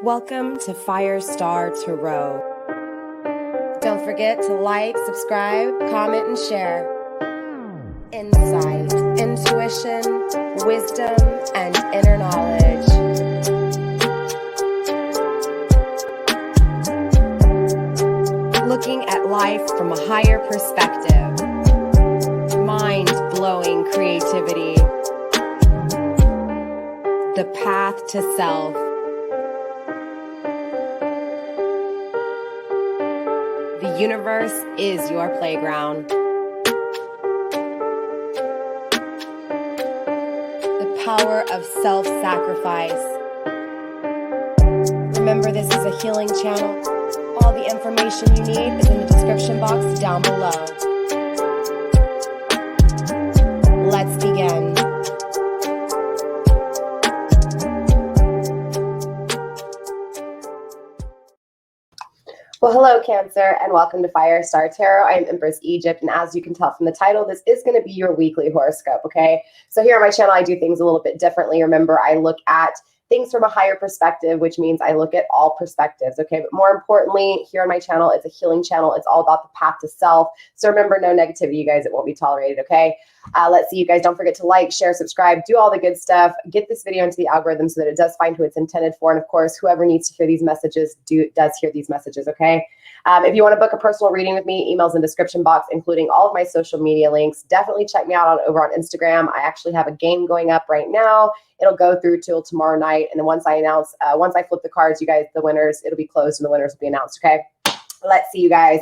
Welcome to FireStar Tarot. Don't forget to like, subscribe, comment, and share. Insight, intuition, wisdom, and inner knowledge. Looking at life from a higher perspective. Mind-blowing creativity. The path to self. The universe is your playground. The power of self-sacrifice. Remember, this is a healing channel. All the information you need is in the description box down below. Let's begin. Well, hello, Cancer, and welcome to FireStar Tarot. I am Empress Egypt, and as you can tell from the title, this is going to be your weekly horoscope, okay? So here on my channel, I do things a little bit differently. Remember, I look at things from a higher perspective, which means I look at all perspectives, okay? But more importantly, here on my channel, it's a healing channel. It's all about the path to self. So remember, no negativity, you guys. It won't be tolerated, okay? Let's see, you guys. Don't forget to like, share, subscribe, do all the good stuff. Get this video into the algorithm so that it does find who it's intended for. And of course, whoever needs to hear these messages does hear these messages, okay? If you want to book a personal reading with me, emails in the description box, including all of my social media links. Definitely check me out over on Instagram. I actually have a game going up right now. It'll go through till tomorrow night. And then once I flip the cards, you guys, the winners, it'll be closed and the winners will be announced, okay? Let's see, you guys.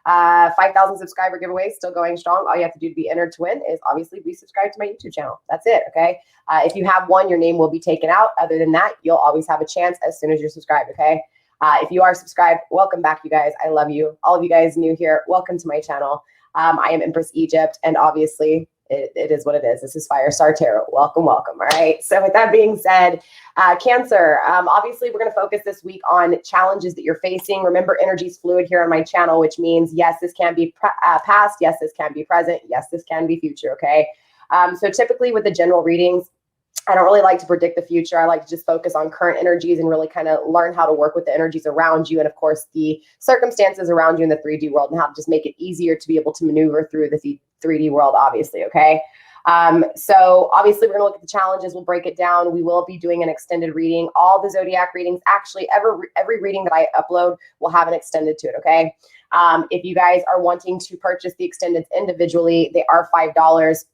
5,000 subscriber giveaway still going strong. All you have to do to be entered to win is obviously be subscribed to my YouTube channel. That's it, okay? If you have one, your name will be taken out. Other than that, you'll always have a chance as soon as you're subscribed, okay? If you are subscribed, welcome back, you guys. I love you. All of you guys new here, welcome to my channel. I am Empress Egypt, and obviously it is what it is. This is FireStar Tarot. Welcome, welcome. All right. So with that being said, Cancer, obviously we're going to focus this week on challenges that you're facing. Remember, energy is fluid here on my channel, which means yes, this can be past. Yes, this can be present. Yes, this can be future. Okay. So typically with the general readings, I don't really like to predict the future. I like to just focus on current energies and really kind of learn how to work with the energies around you and, of course, the circumstances around you in the 3D world and how to just make it easier to be able to maneuver through the 3D world, obviously, okay? So obviously we're going to look at the challenges. We'll break it down. We will be doing an extended reading. All the zodiac readings, actually every reading that I upload will have an extended to it, okay? If you guys are wanting to purchase the extendeds individually, they are $5.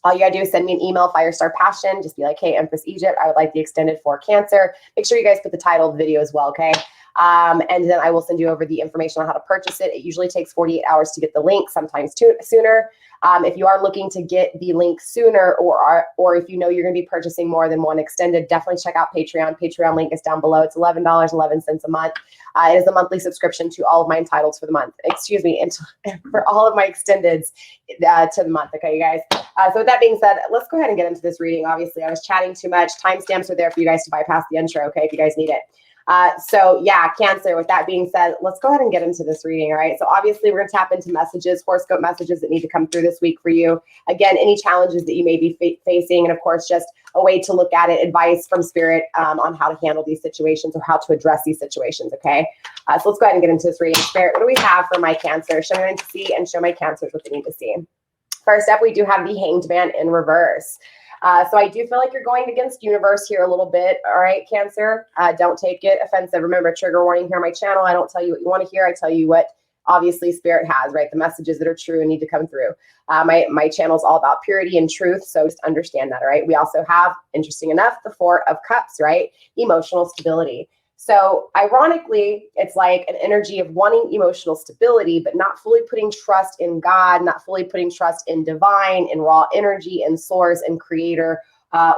All you gotta do is send me an email, FireStarPassion. Just be like, hey, Empress Egypt, I would like the extended for Cancer. Make sure you guys put the title of the video as well, okay? And then I will send you over the information on how to purchase it. It usually takes 48 hours to get the link, sometimes sooner. If you are looking to get the link sooner, or if you know you're going to be purchasing more than one extended, definitely check out Patreon. Patreon link is down below. It's $11.11 a month. It is a monthly subscription to all of my entitles for the month. Excuse me, for all of my extendeds to the month. Okay, you guys. So with that being said, let's go ahead and get into this reading. Obviously, I was chatting too much. Timestamps are there for you guys to bypass the intro, okay, if you guys need it. So yeah, Cancer, with that being said, let's go ahead and get into this reading, all right? So obviously we're going to tap into messages, horoscope messages that need to come through this week for you. Again, any challenges that you may be facing, and of course, just a way to look at it, advice from Spirit on how to handle these situations or how to address these situations, okay? So let's go ahead and get into this reading. Spirit, what do we have for my Cancer? Show me what I need to see and show my Cancers what they need to see. First up, we do have the Hanged Man in reverse. So I do feel like you're going against universe here a little bit. All right, Cancer, don't take it offensive. Remember, trigger warning here on my channel. I don't tell you what you want to hear. I tell you what obviously Spirit has, right? The messages that are true and need to come through. My channel is all about purity and truth. So just understand that, all right? We also have, interesting enough, the Four of Cups, right? Emotional stability. So ironically, it's like an energy of wanting emotional stability, but not fully putting trust in God, not fully putting trust in divine, in raw energy, in source, and creator,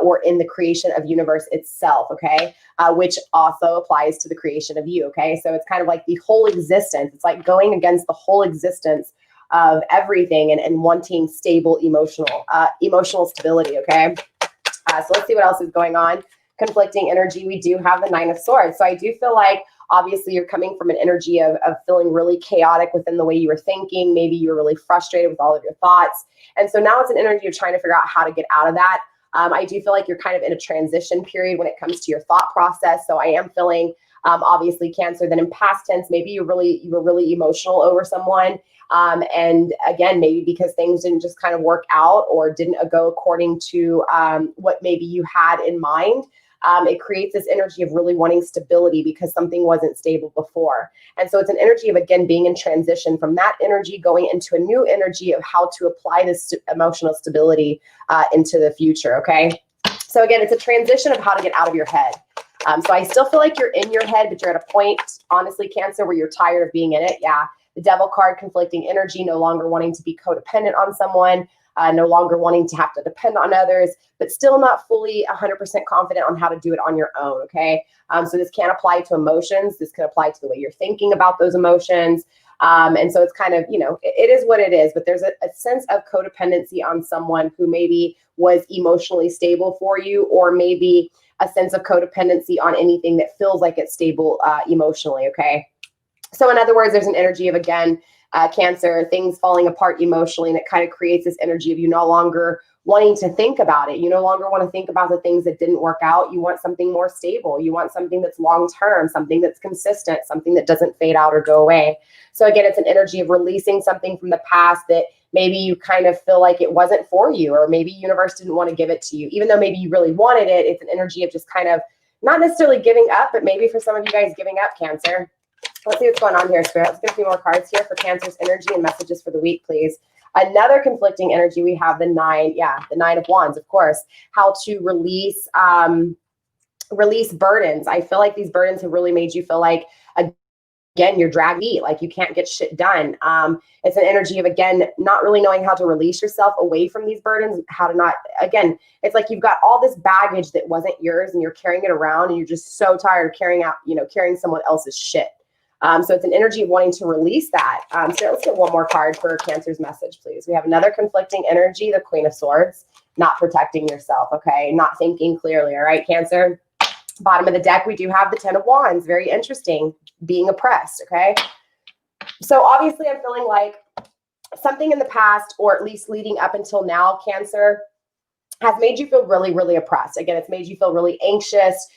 or in the creation of universe itself, okay? Which also applies to the creation of you, okay? So it's kind of like the whole existence. It's like going against the whole existence of everything and wanting stable emotional stability, okay? So let's see what else is going on. Conflicting energy, we do have the Nine of Swords. So I do feel like obviously you're coming from an energy of feeling really chaotic within the way you were thinking. Maybe you were really frustrated with all of your thoughts. And so now it's an energy of trying to figure out how to get out of that. I do feel like you're kind of in a transition period when it comes to your thought process. So I am feeling, obviously, Cancer, that in past tense, maybe you were really emotional over someone. And again, maybe because things didn't just kind of work out or didn't go according to what maybe you had in mind. It creates this energy of really wanting stability because something wasn't stable before. And so it's an energy of, again, being in transition from that energy going into a new energy of how to apply this emotional stability into the future, okay? So again, it's a transition of how to get out of your head. So I still feel like you're in your head, but you're at a point, honestly, Cancer, where you're tired of being in it. Yeah, the Devil card, conflicting energy, no longer wanting to be codependent on someone. No longer wanting to have to depend on others, but still not fully 100% confident on how to do it on your own, okay? So this can apply to emotions. This can apply to the way you're thinking about those emotions. And so it's kind of, it is what it is, but there's a sense of codependency on someone who maybe was emotionally stable for you, or maybe a sense of codependency on anything that feels like it's stable emotionally, okay? So in other words, there's an energy of, again, Cancer, things falling apart emotionally, and it kind of creates this energy of you no longer wanting to think about it. You no longer want to think about the things that didn't work out. You want something more stable. You want something that's long-term, something that's consistent, something that doesn't fade out or go away. So again, it's an energy of releasing something from the past that maybe you kind of feel like it wasn't for you, or maybe universe didn't want to give it to you, even though maybe you really wanted it. It's an energy of just kind of not necessarily giving up, but maybe for some of you guys giving up, Cancer. Let's see what's going on here, Spirit. Let's get a few more cards here for Cancer's energy and messages for the week, please. Another conflicting energy, we have the Nine of Wands, of course. How to release burdens. I feel like these burdens have really made you feel like, again, you're draggy, like you can't get shit done. It's an energy of, again, not really knowing how to release yourself away from these burdens, how to not, again, it's like you've got all this baggage that wasn't yours and you're carrying it around and you're just so tired of carrying someone else's shit. So it's an energy of wanting to release that. So let's get one more card for Cancer's message, please. We have another conflicting energy, the Queen of Swords, not protecting yourself, okay? Not thinking clearly, all right, Cancer? Bottom of the deck, we do have the Ten of Wands. Very interesting, being oppressed, okay? So obviously I'm feeling like something in the past, or at least leading up until now, Cancer, has made you feel really, really oppressed. Again, it's made you feel really anxious,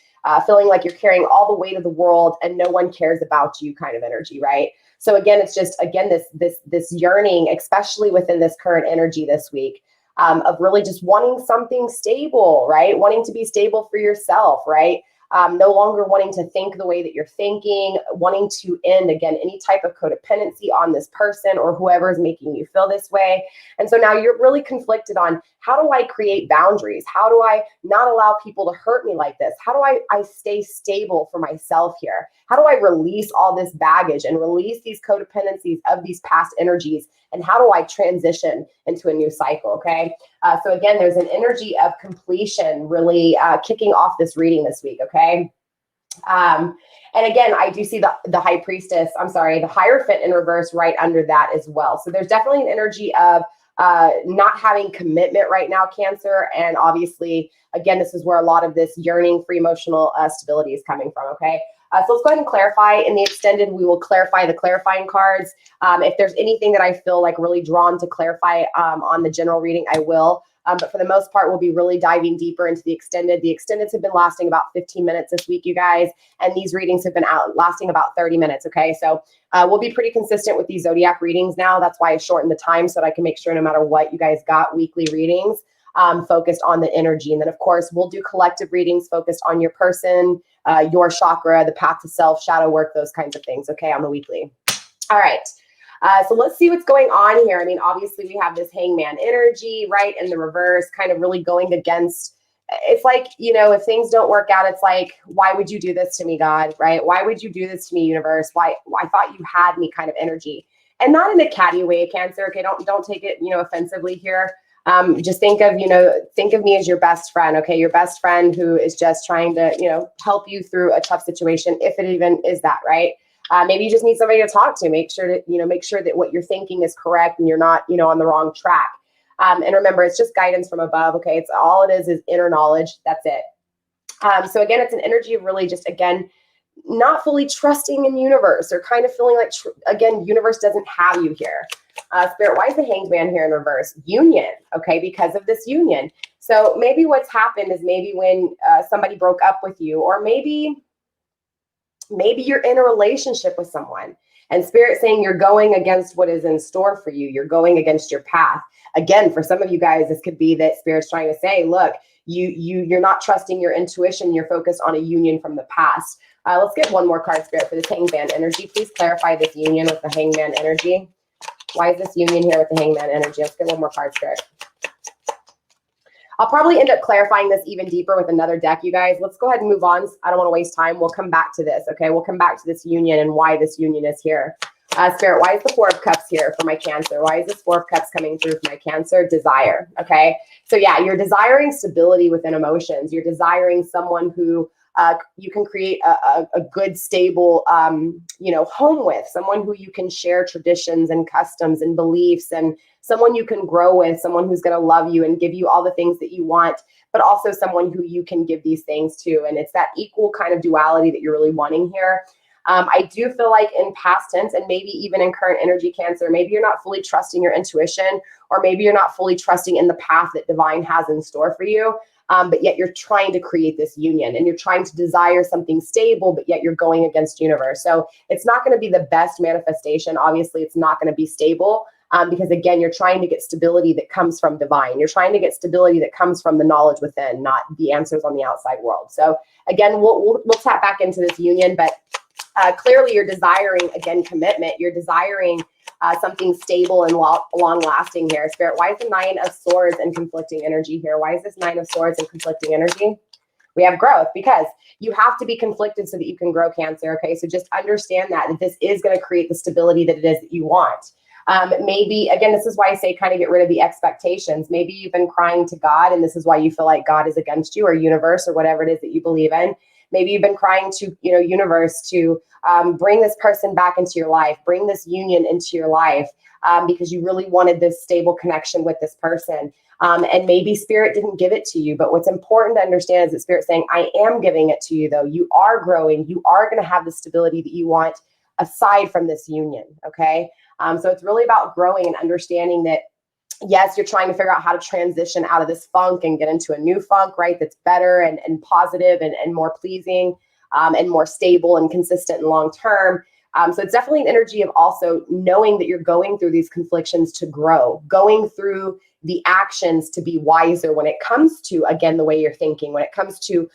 feeling like you're carrying all the weight of the world and no one cares about you kind of energy, right? So again, it's just, again, this yearning, especially within this current energy this week, of really just wanting something stable, right? Wanting to be stable for yourself, right? No longer wanting to think the way that you're thinking, wanting to end, again, any type of codependency on this person or whoever is making you feel this way. And so now you're really conflicted on, how do I create boundaries? How do I not allow people to hurt me like this? How do I stay stable for myself here? How do I release all this baggage and release these codependencies of these past energies? And how do I transition into a new cycle, okay? So again, there's an energy of completion really kicking off this reading this week, okay? And again, I do see the High Priestess, the Hierophant in reverse right under that as well. So there's definitely an energy of not having commitment right now, Cancer. And obviously, again, this is where a lot of this yearning for emotional stability is coming from, okay? So let's go ahead and clarify. In the extended, we will clarify the clarifying cards. If there's anything that I feel like really drawn to clarify on the general reading, I will. But for the most part, we'll be really diving deeper into the extended. The extendeds have been lasting about 15 minutes this week, you guys. And these readings have been lasting about 30 minutes, okay? So we'll be pretty consistent with these zodiac readings now. That's why I shortened the time so that I can make sure no matter what, you guys got weekly readings focused on the energy. And then, of course, we'll do collective readings focused on your person, your chakra, the path to self, shadow work, those kinds of things, okay, on the weekly. All right. So let's see what's going on here. I mean, obviously we have this Hangman energy, right? In the reverse, kind of really going against, it's like, if things don't work out, it's like, why would you do this to me, God, right? Why would you do this to me, universe? Why I thought you had me kind of energy, and not in a catty way, Cancer. Okay. Don't take it, offensively here. Just think of me as your best friend. Okay. Your best friend who is just trying to, help you through a tough situation. If it even is that, right? Maybe you just need somebody to talk to. Make sure that what you're thinking is correct and you're not, on the wrong track. And remember, it's just guidance from above. Okay. It's all it is inner knowledge. That's it. So again, it's an energy of really just, again, not fully trusting in universe, or kind of feeling like, again, universe doesn't have you here. Spirit, why is the Hanged Man here in reverse? Union, okay, because of this union. So maybe what's happened is maybe when somebody broke up with you, or maybe you're in a relationship with someone and Spirit saying you're going against what is in store for you. You're going against your path. Again, for some of you guys, this could be that Spirit's trying to say, look, you're not trusting your intuition. You're focused on a union from the past. Let's get one more card, Spirit, for this Hangman energy. Please clarify this union with the Hangman energy. Why is this union here with the Hangman energy? Let's get one more card, Spirit. I'll probably end up clarifying this even deeper with another deck, you guys. Let's go ahead and move on. I don't want to waste time. We'll come back to this, okay? We'll come back to this union and why this union is here. Spirit, why is the Four of Cups here for my Cancer? Why is this Four of Cups coming through for my Cancer? Desire, okay? So yeah, you're desiring stability within emotions. You're desiring someone who you can create a good, stable, home with, someone who you can share traditions and customs and beliefs, and someone you can grow with, someone who's going to love you and give you all the things that you want, but also someone who you can give these things to. And it's that equal kind of duality that you're really wanting here. I do feel like in past tense, and maybe even in current energy, Cancer, maybe you're not fully trusting your intuition, or maybe you're not fully trusting in the path that Divine has in store for you. But yet you're trying to create this union and you're trying to desire something stable, but yet you're going against universe. So it's not going to be the best manifestation. Obviously, it's not going to be stable because, again, you're trying to get stability that comes from Divine. You're trying to get stability that comes from the knowledge within, not the answers on the outside world. So, again, we'll tap back into this union, but clearly you're desiring, again, commitment. You're desiring something stable and long-lasting here. Spirit, why is the Nine of Swords and conflicting energy here? Why is this Nine of Swords and conflicting energy? We have growth, because you have to be conflicted so that you can grow, Cancer, okay? So just understand that this is going to create the stability that it is that you want. Maybe, again, this is why I say kind of get rid of the expectations. Maybe you've been crying to God, and this is why you feel like God is against you, or universe, or whatever it is that you believe in. Maybe you've been crying to, universe to bring this person back into your life, bring this union into your life, because you really wanted this stable connection with this person. And maybe Spirit didn't give it to you. But what's important to understand is that Spirit's saying, I am giving it to you, though. You are growing. You are going to have the stability that you want aside from this union, okay? So it's really about growing and understanding that, yes, you're trying to figure out how to transition out of this funk and get into a new funk, right? That's better and positive and more pleasing and more stable and consistent and long-term. So it's definitely an energy of also knowing that you're going through these conflictions to grow, going through the actions to be wiser when it comes to, again, the way you're thinking, when it comes to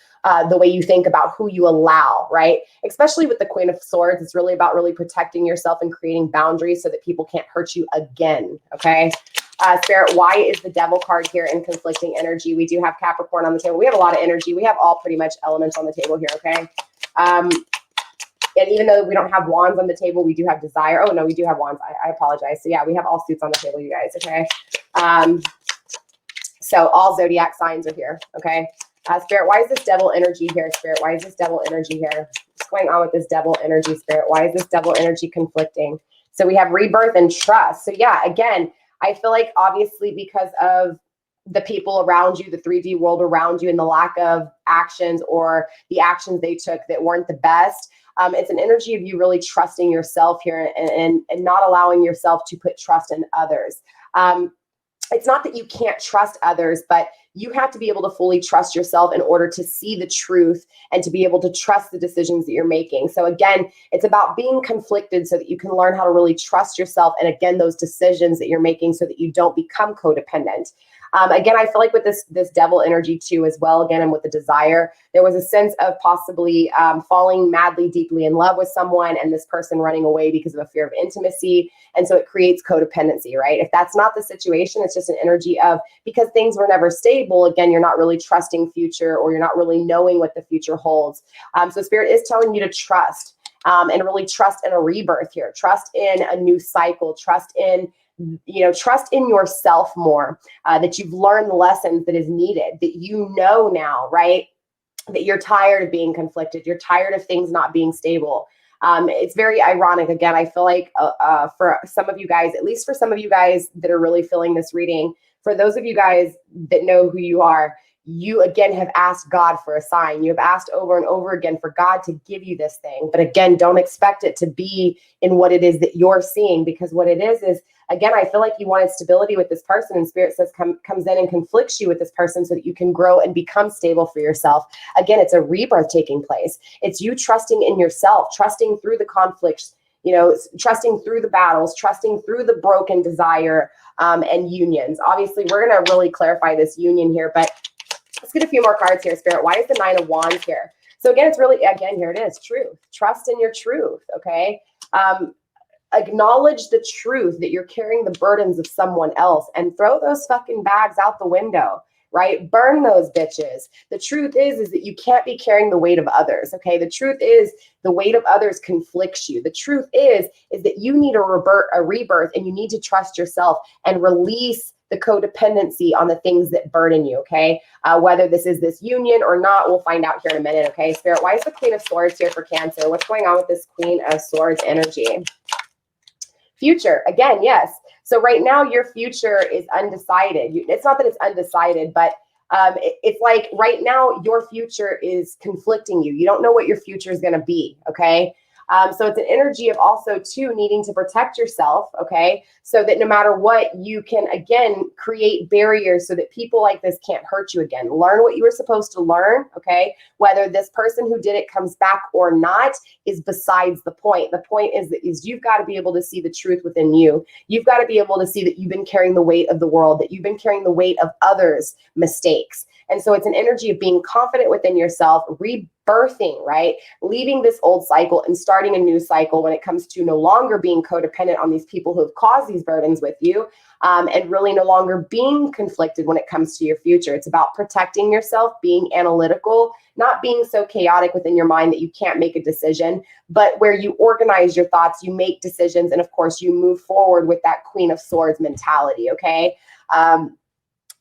the way you think about who you allow, right? Especially with the Queen of Swords, it's really about really protecting yourself and creating boundaries so that people can't hurt you again, okay? Spirit, why is the Devil card here in conflicting energy? We do have Capricorn on the table. We have a lot of energy. We have all pretty much elements on the table here, okay? And even though we don't have wands on the table, we do have desire. Oh, no, we do have wands. I apologize. So, yeah, we have all suits on the table, you guys, okay? So all zodiac signs are here, okay? Spirit, why is this Devil energy here, Spirit? Why is this Devil energy here? What's going on with this Devil energy, Spirit? Why is this Devil energy conflicting? So we have rebirth and trust. So, yeah, again, I feel like obviously because of the people around you, the 3D world around you, and the lack of actions or the actions they took that weren't the best, it's an energy of you really trusting yourself here and not allowing yourself to put trust in others. It's not that you can't trust others, but you have to be able to fully trust yourself in order to see the truth and to be able to trust the decisions that you're making. So again, it's about being conflicted so that you can learn how to really trust yourself and, again, those decisions that you're making so that you don't become codependent. Again, I feel like with this Devil energy too as well, again, and with the desire, there was a sense of possibly falling madly, deeply in love with someone and this person running away because of a fear of intimacy. And so it creates codependency, right? If that's not the situation, it's just an energy of, because things were never stable, again, you're not really trusting future, or you're not really knowing what the future holds. So Spirit is telling you to trust and really trust in a rebirth here, trust in a new cycle, trust in yourself more, that you've learned the lessons that is needed, that you know now, right? That you're tired of being conflicted. You're tired of things not being stable. It's very ironic. Again, I feel like for some of you guys, at least for some of you guys that are really feeling this reading, for those of you guys that know who you are, you again have asked God for a sign. You have asked over and over again for God to give you this thing. But again, don't expect it to be in what it is that you're seeing, because what it is, again, I feel like you wanted stability with this person, and Spirit says comes in and conflicts you with this person so that you can grow and become stable for yourself. Again, it's a rebirth taking place. It's you trusting in yourself, trusting through the conflicts, trusting through the battles, trusting through the broken desire and unions. Obviously, we're going to really clarify this union here, but let's get a few more cards here, Spirit. Why is the Nine of Wands here? So again, it's really, again, here it is, truth. Trust in your truth, okay? Acknowledge the truth that you're carrying the burdens of someone else, and throw those fucking bags out the window, right? Burn those bitches. The truth is that you can't be carrying the weight of others, okay? The truth is the weight of others conflicts you. The truth is that you need a rebirth, and you need to trust yourself and release the codependency on the things that burden you, okay? Whether this is this union or not, we'll find out here in a minute, okay? Spirit, why is the Queen of Swords here for Cancer? What's going on with this Queen of Swords energy? Future, again, yes. So right now your future is undecided. It's not that it's undecided, but it's like right now your future is conflicting you. You don't know what your future is going to be, okay? So it's an energy of also too needing to protect yourself, okay? So that no matter what, you can again create barriers so that people like this can't hurt you again. Learn what you were supposed to learn, okay? Whether this person who did it comes back or not is besides the point. The point is you've got to be able to see the truth within you. You've got to be able to see that you've been carrying the weight of the world, that you've been carrying the weight of others' mistakes. And so it's an energy of being confident within yourself, rebirthing, right? Leaving this old cycle and starting a new cycle when it comes to no longer being codependent on these people who have caused these burdens with you, and really no longer being conflicted when it comes to your future. It's about protecting yourself, being analytical, not being so chaotic within your mind that you can't make a decision, but where you organize your thoughts, you make decisions, and of course you move forward with that Queen of Swords mentality, okay?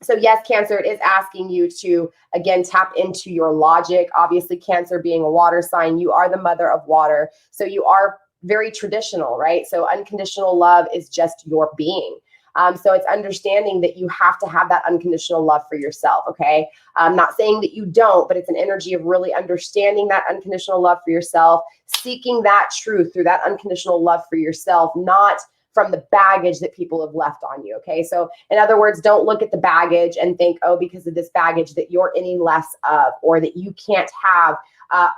So yes, Cancer, it is asking you to, again, tap into your logic. Obviously, Cancer being a water sign, you are the mother of water. So you are very traditional, right? So unconditional love is just your being. So it's understanding that you have to have that unconditional love for yourself, okay? I'm not saying that you don't, but it's an energy of really understanding that unconditional love for yourself, seeking that truth through that unconditional love for yourself, not from the baggage that people have left on you, okay? So in other words, don't look at the baggage and think, oh, because of this baggage that you're any less of, or that you can't have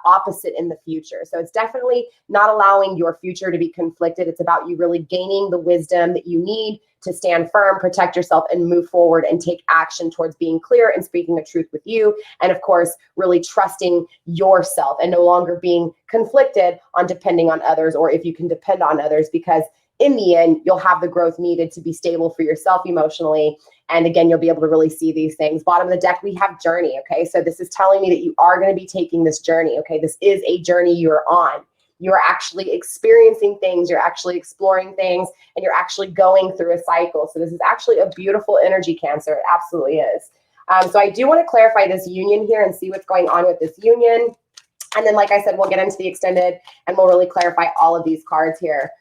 opposite in the future. So it's definitely not allowing your future to be conflicted. It's about you really gaining the wisdom that you need to stand firm, protect yourself, and move forward and take action towards being clear and speaking the truth with you. And of course, really trusting yourself and no longer being conflicted on depending on others, or if you can depend on others, because in the end, you'll have the growth needed to be stable for yourself emotionally. And again, you'll be able to really see these things. Bottom of the deck, we have journey, okay? So this is telling me that you are going to be taking this journey, okay? This is a journey you're on. You're actually experiencing things, you're actually exploring things, and you're actually going through a cycle. So this is actually a beautiful energy, Cancer. It absolutely is. So I do want to clarify this union here and see what's going on with this union. And then, like I said, we'll get into the extended and we'll really clarify all of these cards here.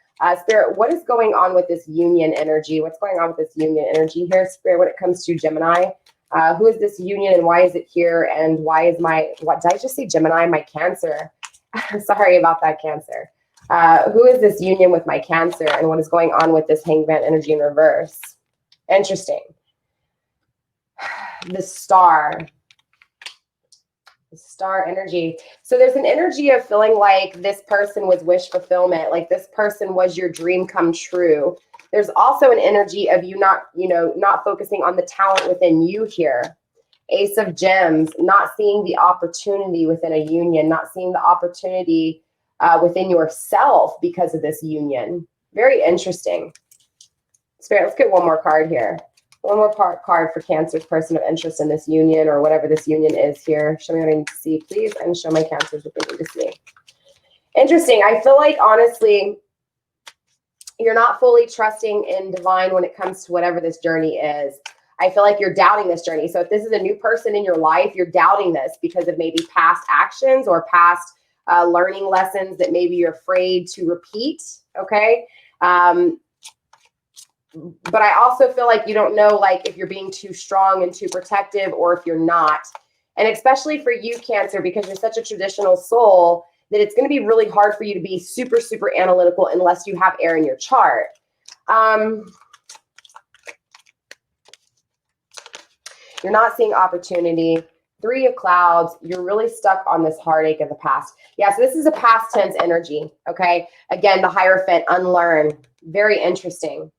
Spirit, what is going on with this union energy? What's going on with this union energy here, Spirit, when it comes to Gemini? Who is this union and why is it here? And why is what did I just say Gemini, my Cancer? Sorry about that, Cancer. Who is this union with my Cancer and what is going on with this Hangman energy in reverse? Interesting. The Star. Star energy. So there's an energy of feeling like this person was wish fulfillment, like this person was your dream come true. There's also an energy of you not focusing on the talent within you here. Ace of Gems, not seeing the opportunity within a union, not seeing the opportunity within yourself because of this union. Very interesting. Spirit, let's get one more card here. One more card for Cancer's person of interest in this union or whatever this union is here. Show me what I need to see, please, and show my Cancers what they need to see. Interesting. I feel like, honestly, you're not fully trusting in divine when it comes to whatever this journey is. I feel like you're doubting this journey. So if this is a new person in your life, you're doubting this because of maybe past actions or past learning lessons that maybe you're afraid to repeat, okay? but I also feel like you don't know, like, if you're being too strong and too protective or if you're not. And especially for you, Cancer, because you're such a traditional soul, that it's going to be really hard for you to be super, super analytical unless you have air in your chart. You're not seeing opportunity. 3 of Clouds, you're really stuck on this heartache of the past. Yeah, so this is a past tense energy, okay? Again, the Hierophant, unlearn. Very interesting.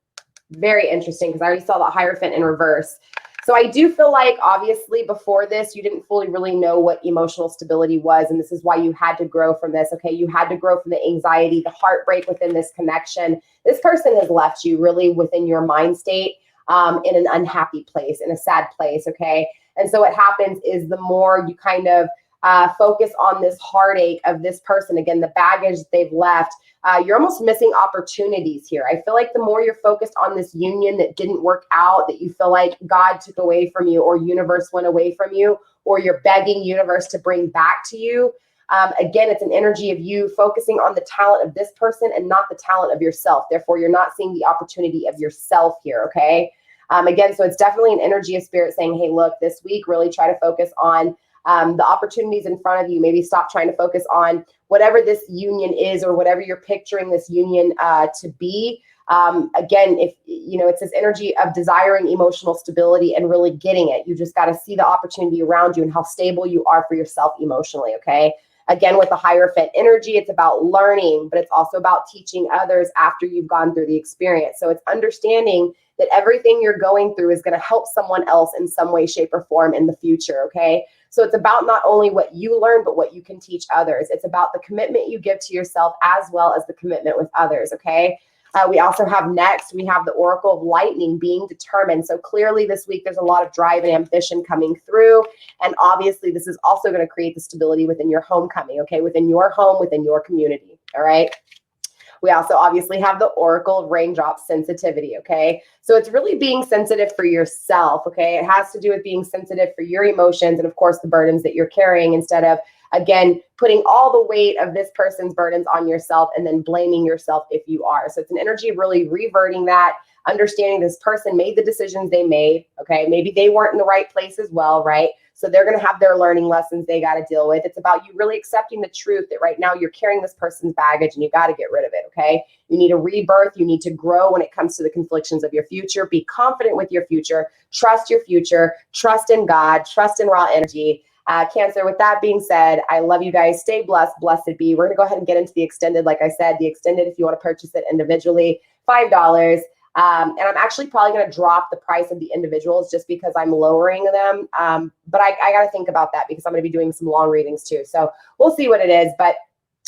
Very interesting, because I already saw the Hierophant in reverse. So I do feel like, obviously, before this, you didn't fully really know what emotional stability was, and this is why you had to grow from this, okay? You had to grow from the anxiety, the heartbreak within this connection. This person has left you really within your mind state, in an unhappy place, in a sad place, okay? And so what happens is the more you kind of focus on this heartache of this person, again, the baggage they've left, you're almost missing opportunities here. I feel like the more you're focused on this union that didn't work out, that you feel like God took away from you or universe went away from you, or you're begging universe to bring back to you. Again, it's an energy of you focusing on the talent of this person and not the talent of yourself. Therefore, you're not seeing the opportunity of yourself here, okay? Again, so it's definitely an energy of spirit saying, hey, look, this week, really try to focus on the opportunities in front of you. Maybe stop trying to focus on whatever this union is or whatever you're picturing this union to be. Again, if you know, it's this energy of desiring emotional stability and really getting it. You just got to see the opportunity around you and how stable you are for yourself emotionally, okay? Again, with the Hierophant energy, it's about learning, but it's also about teaching others after you've gone through the experience. So it's understanding that everything you're going through is going to help someone else in some way, shape, or form in the future, okay? So it's about not only what you learn, but what you can teach others. It's about the commitment you give to yourself as well as the commitment with others, okay? We also have next, we have the Oracle of Lightning, being determined. So clearly this week, there's a lot of drive and ambition coming through. And obviously, this is also going to create the stability within your homecoming, okay? Within your home, within your community, all right? We also obviously have the Oracle of Raindrop, sensitivity, okay? So it's really being sensitive for yourself, okay? It has to do with being sensitive for your emotions and, of course, the burdens that you're carrying, instead of, again, putting all the weight of this person's burdens on yourself and then blaming yourself if you are. So it's an energy of really reverting that, understanding this person made the decisions they made, okay? Maybe they weren't in the right place as well, right? So they're going to have their learning lessons they got to deal with. It's about you really accepting the truth that right now you're carrying this person's baggage and you got to get rid of it, okay? You need a rebirth. You need to grow when it comes to the conflictions of your future. Be confident with your future. Trust your future. Trust in God. Trust in raw energy. Cancer, with that being said, I love you guys. Stay blessed. Blessed be. We're going to go ahead and get into the extended. Like I said, the extended, if you want to purchase it individually, $5. And I'm actually probably going to drop the price of the individuals just because I'm lowering them. But I got to think about that because I'm going to be doing some long readings too. So we'll see what it is. But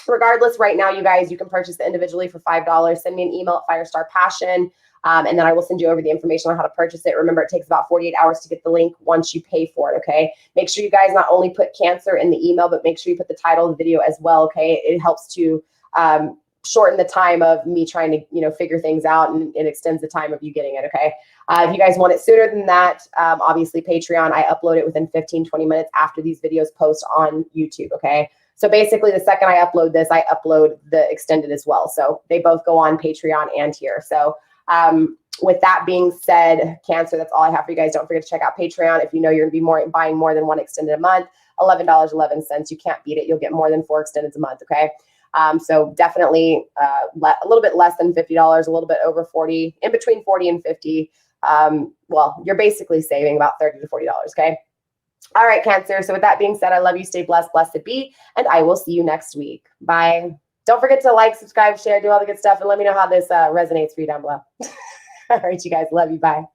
regardless, right now, you guys, you can purchase it individually for $5. Send me an email at FireStarPassion. And then I will send you over the information on how to purchase it. Remember, it takes about 48 hours to get the link once you pay for it, okay? Make sure you guys not only put Cancer in the email, but make sure you put the title of the video as well, okay? It helps to shorten the time of me trying to, you know, figure things out, and it extends the time of you getting it, okay? If you guys want it sooner than that, obviously Patreon, I upload it within 15, 20 minutes after these videos post on YouTube, okay? So basically the second I upload this, I upload the extended as well. So they both go on Patreon and here. So with that being said, Cancer, that's all I have for you guys. Don't forget to check out Patreon. If you know you're going to be buying more than one extended a month, $11.11. You can't beat it. You'll get more than 4 extendeds a month, okay? So definitely a little bit less than $50, a little bit over 40, in between 40 and 50. Well, you're basically saving about $30 to $40, okay? All right, Cancer. So with that being said, I love you. Stay blessed, blessed be, and I will see you next week. Bye. Don't forget to like, subscribe, share, do all the good stuff, and let me know how this resonates for you down below. All right, you guys. Love you. Bye.